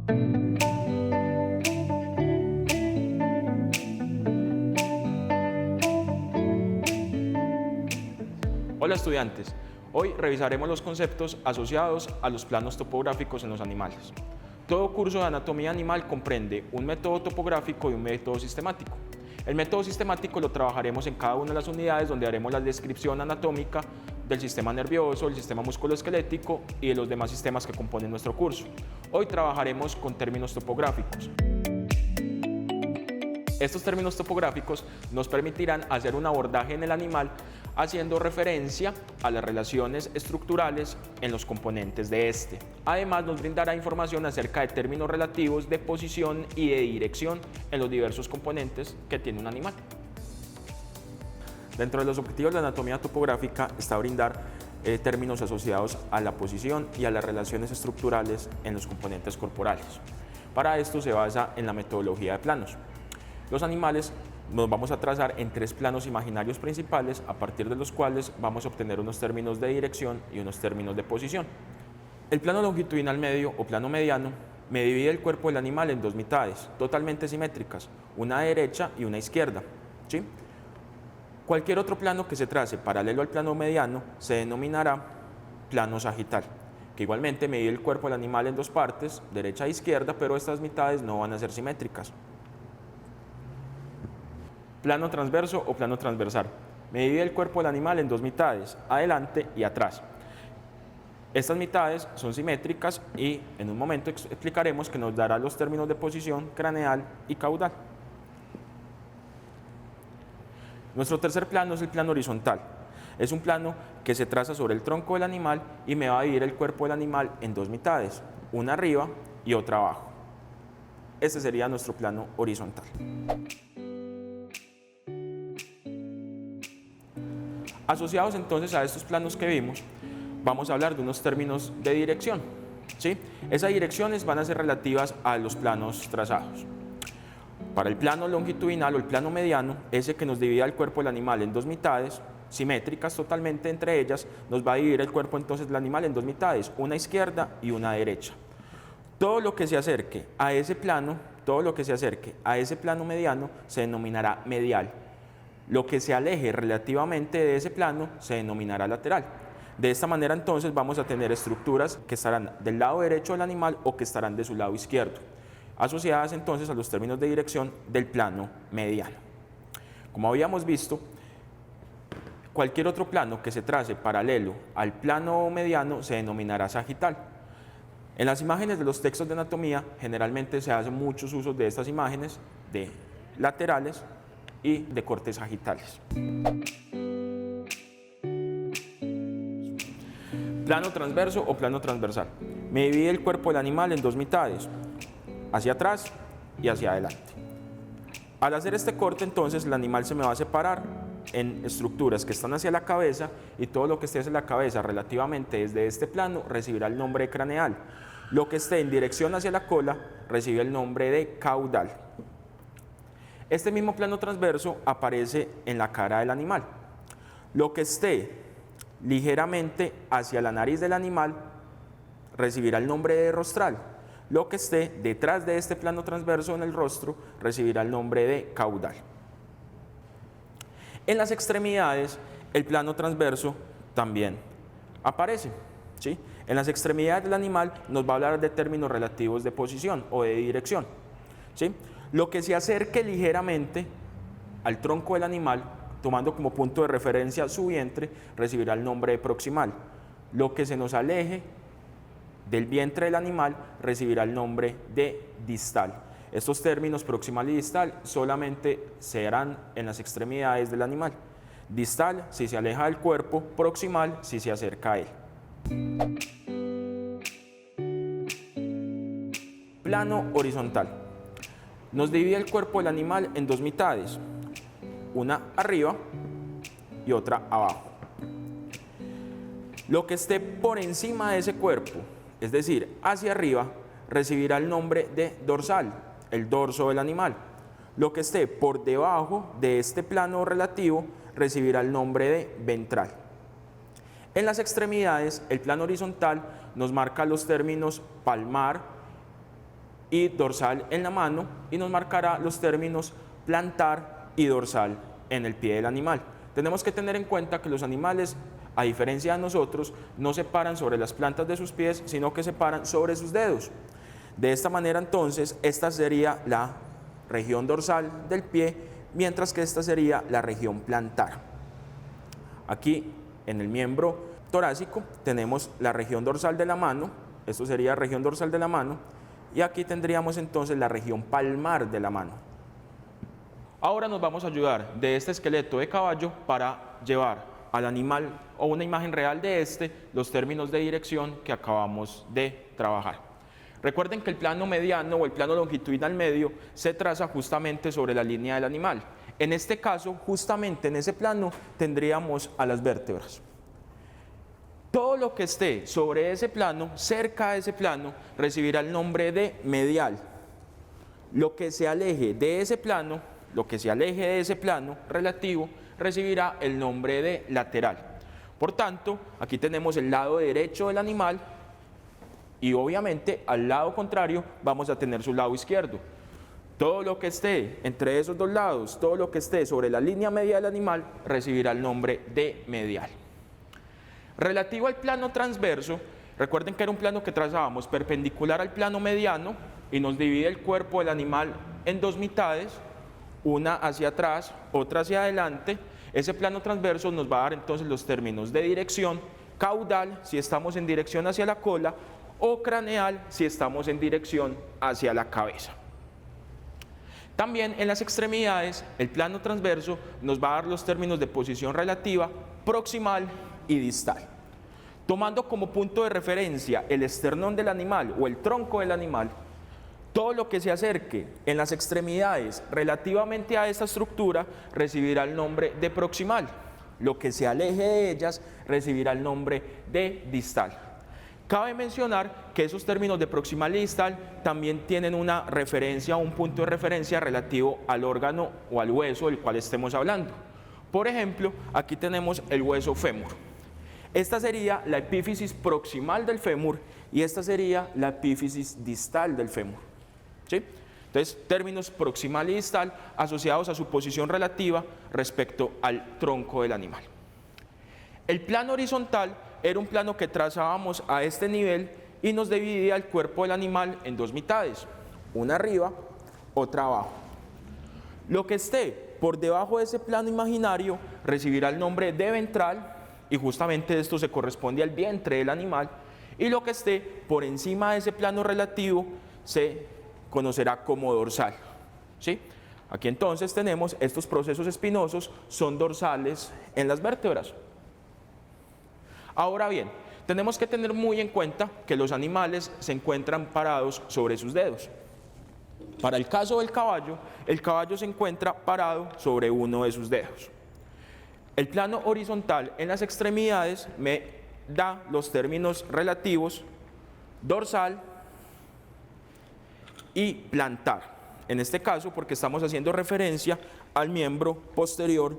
Hola estudiantes, hoy revisaremos los conceptos asociados a los planos topográficos en los animales. Todo curso de anatomía animal comprende un método topográfico y un método sistemático. El método sistemático lo trabajaremos en cada una de las unidades donde haremos la descripción anatómica del sistema nervioso, el sistema musculoesquelético y de los demás sistemas que componen nuestro curso. Hoy trabajaremos con términos topográficos. Estos términos topográficos nos permitirán hacer un abordaje en el animal haciendo referencia a las relaciones estructurales en los componentes de este. Además, nos brindará información acerca de términos relativos de posición y de dirección en los diversos componentes que tiene un animal. Dentro de los objetivos de la anatomía topográfica está brindar términos asociados a la posición y a las relaciones estructurales en los componentes corporales. Para esto se basa en la metodología de planos. Los animales nos vamos a trazar en 3 planos imaginarios principales, a partir de los cuales vamos a obtener unos términos de dirección y unos términos de posición. El plano longitudinal medio o plano mediano me divide el cuerpo del animal en 2 mitades, totalmente simétricas, una derecha y una izquierda, ¿sí? Cualquier otro plano que se trace paralelo al plano mediano se denominará plano sagital, que igualmente me divide el cuerpo del animal en 2 partes, derecha e izquierda, pero estas mitades no van a ser simétricas. Plano transverso o plano transversal. Me divide el cuerpo del animal en 2 mitades, adelante y atrás. Estas mitades son simétricas y en un momento explicaremos que nos dará los términos de posición craneal y caudal. Nuestro tercer plano es el plano horizontal. Es un plano que se traza sobre el tronco del animal y me va a dividir el cuerpo del animal en 2 mitades, una arriba y otra abajo. Este sería nuestro plano horizontal. Asociados entonces a estos planos que vimos, vamos a hablar de unos términos de dirección, ¿sí? Esas direcciones van a ser relativas a los planos trazados. Para el plano longitudinal o el plano mediano, ese que nos divide el cuerpo del animal en 2 mitades, simétricas totalmente entre ellas, nos va a dividir el cuerpo entonces del animal en 2 mitades, una izquierda y una derecha. Todo lo que se acerque a ese plano, mediano se denominará medial. Lo que se aleje relativamente de ese plano se denominará lateral. De esta manera entonces vamos a tener estructuras que estarán del lado derecho del animal o que estarán de su lado izquierdo, asociadas entonces a los términos de dirección del plano mediano. Como habíamos visto, cualquier otro plano que se trace paralelo al plano mediano se denominará sagital. En las imágenes de los textos de anatomía generalmente se hacen muchos usos de estas imágenes de laterales y de cortes sagitales. Plano transverso o plano transversal. Me divide el cuerpo del animal en 2 mitades, hacia atrás y hacia adelante. Al hacer este corte entonces el animal se me va a separar en estructuras que están hacia la cabeza y todo lo que esté hacia la cabeza relativamente desde este plano recibirá el nombre de craneal. Lo que esté en dirección hacia la cola recibe el nombre de caudal. Este mismo plano transverso aparece en la cara del animal. Lo que esté ligeramente hacia la nariz del animal recibirá el nombre de rostral. Lo que esté detrás de este plano transverso en el rostro recibirá el nombre de caudal. En las extremidades, el plano transverso también aparece, ¿sí? En las extremidades del animal nos va a hablar de términos relativos de posición o de dirección, ¿sí? Lo que se acerque ligeramente al tronco del animal, tomando como punto de referencia su vientre, recibirá el nombre de proximal. Lo que se nos aleje del vientre del animal recibirá el nombre de distal. Estos términos proximal y distal solamente se harán en las extremidades del animal. Distal si se aleja del cuerpo, proximal si se acerca a él. Plano horizontal. Nos divide el cuerpo del animal en 2 mitades, una arriba y otra abajo. Lo que esté por encima de ese cuerpo, es decir, hacia arriba, recibirá el nombre de dorsal, el dorso del animal. Lo que esté por debajo de este plano relativo recibirá el nombre de ventral. En las extremidades, el plano horizontal nos marca los términos palmar y dorsal en la mano, y nos marcará los términos plantar y dorsal en el pie del animal. Tenemos que tener en cuenta que los animales, a diferencia de nosotros, no se paran sobre las plantas de sus pies, sino que se paran sobre sus dedos. De esta manera, entonces, esta sería la región dorsal del pie, mientras que esta sería la región plantar. Aquí, en el miembro torácico, tenemos la región dorsal de la mano, esto sería región dorsal de la mano, y aquí tendríamos entonces la región palmar de la mano. Ahora nos vamos a ayudar de este esqueleto de caballo para llevar al animal o una imagen real de los términos de dirección que acabamos de trabajar. Recuerden que el plano mediano o el plano longitudinal medio se traza justamente sobre la línea del animal. En este caso, justamente en ese plano tendríamos a las vértebras. Todo lo que esté sobre ese plano, cerca de ese plano, recibirá el nombre de medial. Lo que se aleje de ese plano, relativo, recibirá el nombre de lateral. Por tanto, aquí tenemos el lado derecho del animal y obviamente al lado contrario vamos a tener su lado izquierdo. Todo lo que esté entre esos dos lados, todo lo que esté sobre la línea media del animal, recibirá el nombre de medial. Relativo al plano transverso, recuerden que era un plano que trazábamos perpendicular al plano mediano y nos divide el cuerpo del animal en dos mitades, una hacia atrás, otra hacia adelante. Ese plano transverso nos va a dar entonces los términos de dirección, caudal si estamos en dirección hacia la cola o craneal si estamos en dirección hacia la cabeza. También en las extremidades, el plano transverso nos va a dar los términos de posición relativa, proximal y distal. Tomando como punto de referencia el esternón del animal o el tronco del animal, todo lo que se acerque en las extremidades relativamente a esta estructura recibirá el nombre de proximal. Lo que se aleje de ellas recibirá el nombre de distal. Cabe mencionar que esos términos de proximal y distal también tienen una referencia, un punto de referencia relativo al órgano o al hueso del cual estemos hablando. Por ejemplo, aquí tenemos el hueso fémur. Esta sería la epífisis proximal del fémur y esta sería la epífisis distal del fémur. ¿Sí? Entonces, términos proximal y distal asociados a su posición relativa respecto al tronco del animal. El plano horizontal era un plano que trazábamos a este nivel y nos dividía el cuerpo del animal en dos mitades, una arriba, otra abajo. Lo que esté por debajo de ese plano imaginario recibirá el nombre de ventral y justamente esto se corresponde al vientre del animal, y lo que esté por encima de ese plano relativo se conocerá como dorsal. ¿Sí? Aquí entonces tenemos estos procesos espinosos, son dorsales en las vértebras. Ahora bien, tenemos que tener muy en cuenta que los animales se encuentran parados sobre sus dedos. Para el caso del caballo, el caballo se encuentra parado sobre uno de sus dedos. El plano horizontal en las extremidades me da los términos relativos dorsal y plantar. En este caso, porque estamos haciendo referencia al miembro posterior